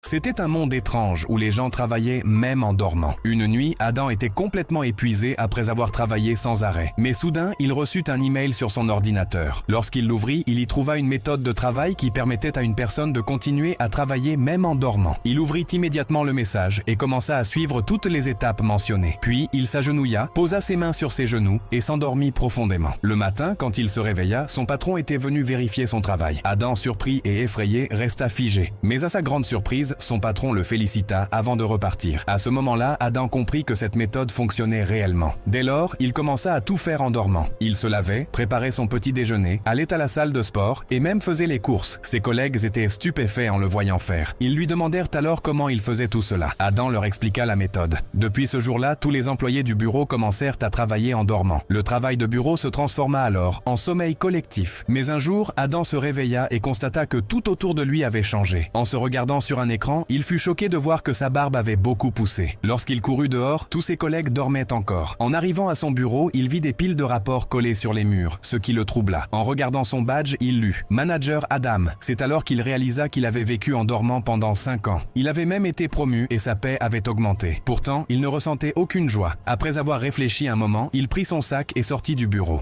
C'était un monde étrange où les gens travaillaient même en dormant. Une nuit, Adam était complètement épuisé après avoir travaillé sans arrêt. Mais soudain, il reçut un email sur son ordinateur. Lorsqu'il l'ouvrit, il y trouva une méthode de travail qui permettait à une personne de continuer à travailler même en dormant. Il ouvrit immédiatement le message et commença à suivre toutes les étapes mentionnées. Puis, il s'agenouilla, posa ses mains sur ses genoux et s'endormit profondément. Le matin, quand il se réveilla, son patron était venu vérifier son travail. Adam, surpris et effrayé, resta figé. Mais à sa grande surprise, son patron le félicita avant de repartir. À ce moment-là, Adam comprit que cette méthode fonctionnait réellement. Dès lors, il commença à tout faire en dormant. Il se lavait, préparait son petit déjeuner, allait à la salle de sport et même faisait les courses. Ses collègues étaient stupéfaits en le voyant faire. Ils lui demandèrent alors comment il faisait tout cela. Adam leur expliqua la méthode. Depuis ce jour-là, tous les employés du bureau commencèrent à travailler en dormant. Le travail de bureau se transforma alors en sommeil collectif. Mais un jour, Adam se réveilla et constata que tout autour de lui avait changé. En se regardant sur un écran, il fut choqué de voir que sa barbe avait beaucoup poussé. Lorsqu'il courut dehors, tous ses collègues dormaient encore. En arrivant à son bureau, il vit des piles de rapports collés sur les murs, ce qui le troubla. En regardant son badge, il lut « Manager Adam ». C'est alors qu'il réalisa qu'il avait vécu en dormant pendant 5 ans. Il avait même été promu et sa paie avait augmenté. Pourtant, il ne ressentait aucune joie. Après avoir réfléchi un moment, il prit son sac et sortit du bureau.